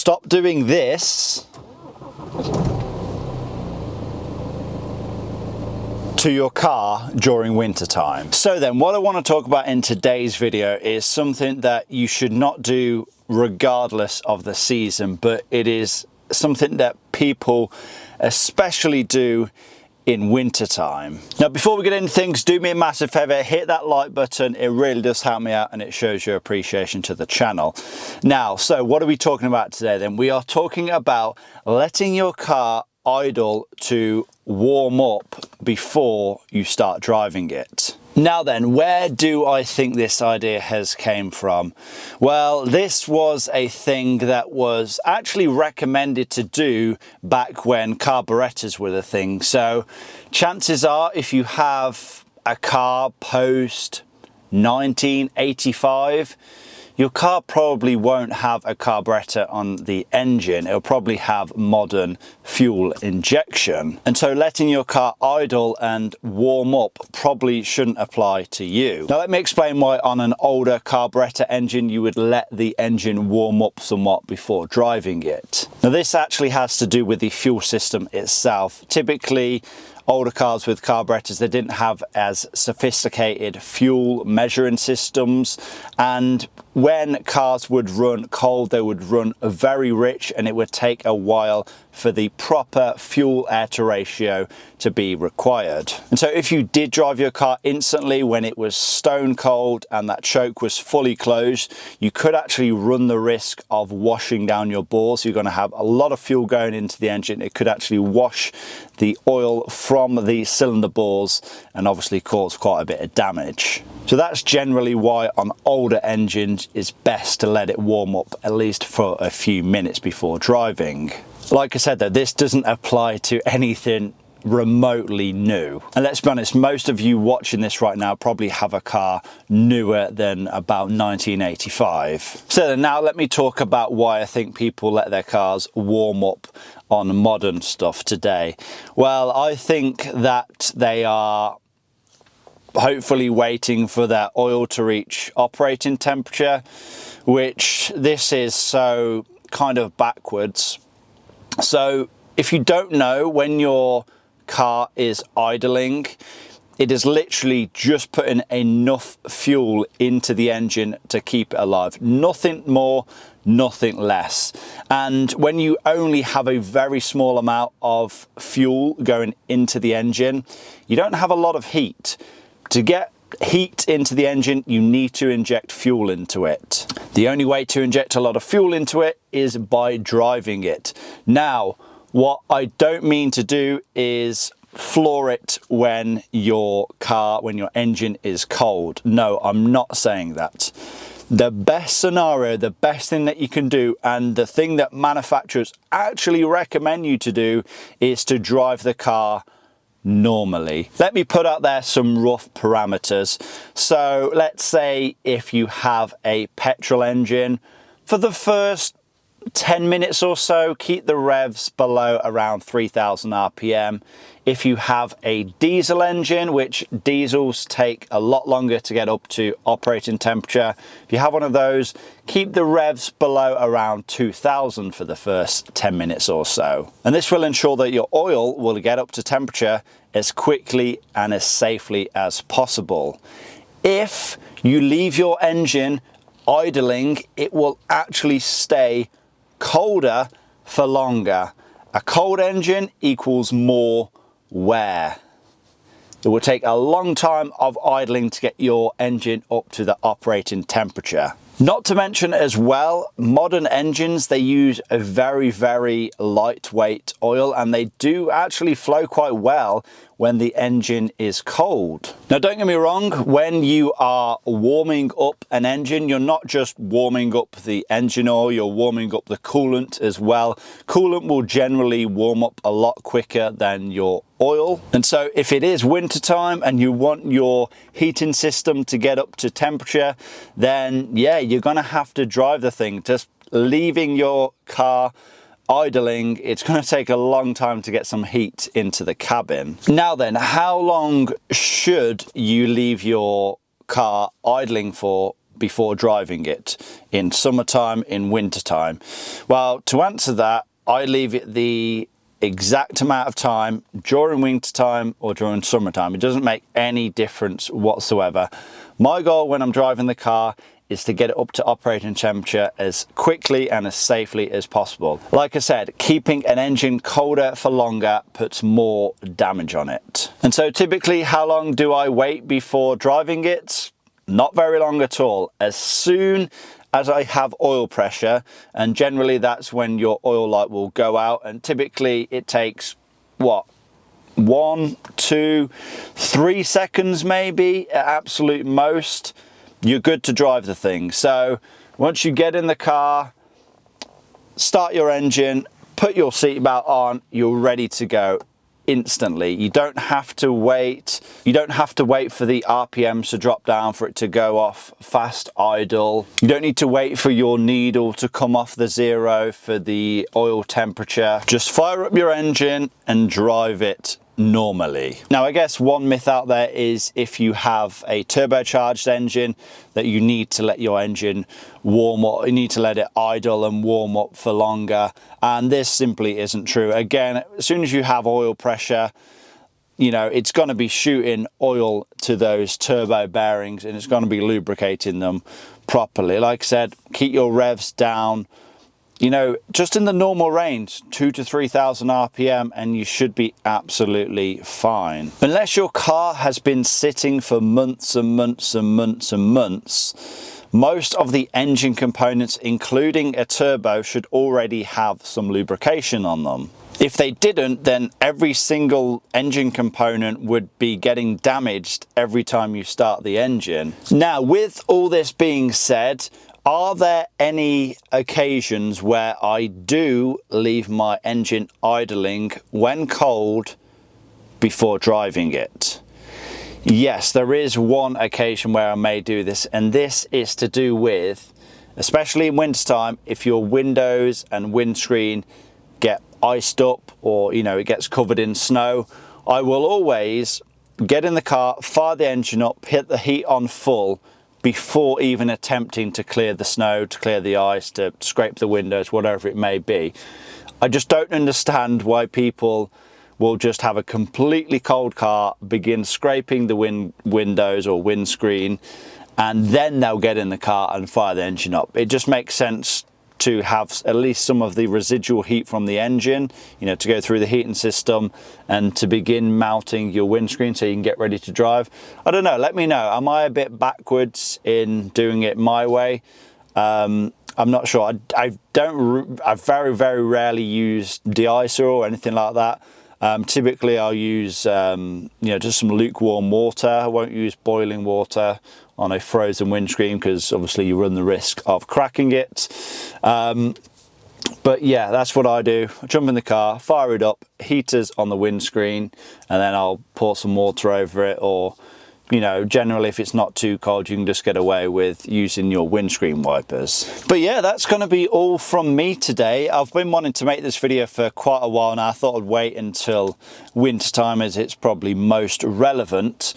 stop doing this to your car during winter time. So then what I want to talk about in today's video is something that you should not do regardless of the season, but it is something that people especially do in winter time. Now, before we get into things, do me a massive favor, hit that like button. It really does help me out and it shows your appreciation to the channel. Now, so what are we talking about today then? We are talking about letting your car idle to warm up before you start driving it. Now then, where do I think this idea has came from? Well, this was a thing that was actually recommended to do back when carburetors were the thing. So chances are, if you have a car post 1985, your car probably won't have a carburetor on the engine. It'll probably have modern fuel injection. And so letting your car idle and warm up probably shouldn't apply to you. Now let me explain why on an older carburetor engine you would let the engine warm up somewhat before driving it. Now this actually has to do with the fuel system itself. Typically, older cars with carburetors, they didn't have as sophisticated fuel measuring systems, and when cars would run cold, they would run very rich, and it would take a while for the proper fuel air to ratio to be required. And so if you did drive your car instantly when it was stone cold and that choke was fully closed, you could actually run the risk of washing down your bores. You're going to have a lot of fuel going into the engine. It could actually wash the oil from the cylinder bores and obviously cause quite a bit of damage. So that's generally why on older engines it's best to let it warm up at least for a few minutes before driving. Like I said though, this doesn't apply to anything remotely new. And let's be honest, most of you watching this right now probably have a car newer than about 1985. So now let me talk about why I think people let their cars warm up on modern stuff today. Well, I think that they are hopefully waiting for their oil to reach operating temperature, which this is so kind of backwards. So if you don't know, when your car is idling, it is literally just putting enough fuel into the engine to keep it alive. Nothing more, nothing less. And when you only have a very small amount of fuel going into the engine, you don't have a lot of heat. To get heat into the engine, you need to inject fuel into it. The only way to inject a lot of fuel into it is by driving it. Now, what I don't mean to do is floor it when your engine is cold. No, I'm not saying that. The best scenario, the best thing that you can do, and the thing that manufacturers actually recommend you to do, is to drive the car normally. Let me put out there some rough parameters. So let's say if you have a petrol engine, for the first 10 minutes or so, keep the revs below around 3000 RPM. If you have a diesel engine, which diesels take a lot longer to get up to operating temperature, if you have one of those, keep the revs below around 2000 for the first 10 minutes or so. And this will ensure that your oil will get up to temperature as quickly and as safely as possible. If you leave your engine idling, it will actually stay colder for longer. A cold engine equals more wear. It will take a long time of idling to get your engine up to the operating temperature. Not to mention as well, modern engines, they use a very, very lightweight oil, and they do actually flow quite well when the engine is cold. Now, don't get me wrong, when you are warming up an engine, you're not just warming up the engine oil, you're warming up the coolant as well. Coolant will generally warm up a lot quicker than your oil. And so if it is winter time and you want your heating system to get up to temperature, then yeah, you're gonna have to drive the thing. Just leaving your car idling, it's going to take a long time to get some heat into the cabin. Now then, how long should you leave your car idling for before driving it in summertime, in wintertime? Well, to answer that, I leave it the exact amount of time during wintertime or during summertime. It doesn't make any difference whatsoever. My goal when I'm driving the car is to get it up to operating temperature as quickly and as safely as possible. Like I said, keeping an engine colder for longer puts more damage on it. And so typically, how long do I wait before driving it? Not very long at all. As soon as I have oil pressure, and generally that's when your oil light will go out, and typically it takes, what, 1, 2, 3 seconds maybe at absolute most, you're good to drive the thing. So once you get in the car, start your engine, put your seatbelt on, you're ready to go instantly. You don't have to wait. You don't have to wait for the RPMs to drop down for it to go off fast idle. You don't need to wait for your needle to come off the zero for the oil temperature. Just fire up your engine and drive it normally. Now, I guess one myth out there is if you have a turbocharged engine that you need to let your engine warm up, you need to let it idle and warm up for longer, and this simply isn't true. Again, as soon as you have oil pressure, you know, it's going to be shooting oil to those turbo bearings and it's going to be lubricating them properly. Like I said, keep your revs down, you know, just in the normal range, 2,000 to 3,000 RPM, and you should be absolutely fine. Unless your car has been sitting for months and months and months and months, most of the engine components, including a turbo, should already have some lubrication on them. If they didn't, then every single engine component would be getting damaged every time you start the engine. Now, with all this being said, are there any occasions where I do leave my engine idling when cold before driving it? Yes, there is one occasion where I may do this, and this is to do with, especially in wintertime, if your windows and windscreen get iced up or, you know, it gets covered in snow. I will always get in the car, fire the engine up, hit the heat on full, before even attempting to clear the snow, to clear the ice, to scrape the windows, whatever it may be. I just don't understand why people will just have a completely cold car, begin scraping the windows or windscreen, and then they'll get in the car and fire the engine up. It just makes sense to have at least some of the residual heat from the engine, you know, to go through the heating system and to begin mounting your windscreen so you can get ready to drive. I don't know, let me know. Am I a bit backwards in doing it my way? I'm not sure. I very, very rarely use de-icer or anything like that. Typically I'll use, you know, just some lukewarm water. I won't use boiling water on a frozen windscreen because obviously you run the risk of cracking it. But yeah, that's what I do. I jump in the car, fire it up, heaters on the windscreen, and then I'll pour some water over it, or, you know, generally if it's not too cold, you can just get away with using your windscreen wipers. But yeah, that's going to be all from me today. I've been wanting to make this video for quite a while now. I thought I'd wait until winter time as it's probably most relevant.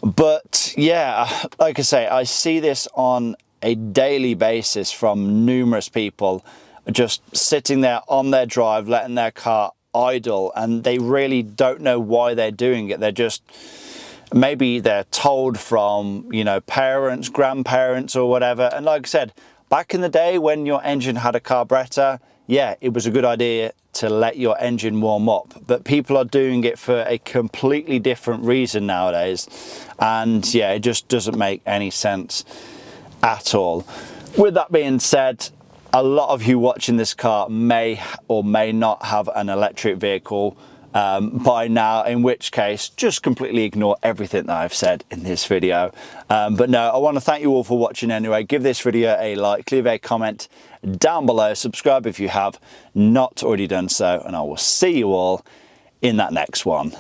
But yeah, like I say, I see this on a daily basis from numerous people just sitting there on their drive, letting their car idle, and they really don't know why they're doing it. They're just, maybe they're told from, you know, parents, grandparents or whatever. And like I said, back in the day when your engine had a carburetor, yeah, it was a good idea to let your engine warm up, but people are doing it for a completely different reason nowadays. And yeah, it just doesn't make any sense at all. With that being said, a lot of you watching this car may or may not have an electric vehicle by now, in which case just completely ignore everything that I've said in this video. But no, I want to thank you all for watching anyway. Give this video a like, leave a comment down below, subscribe if you have not already done so, and I will see you all in that next one.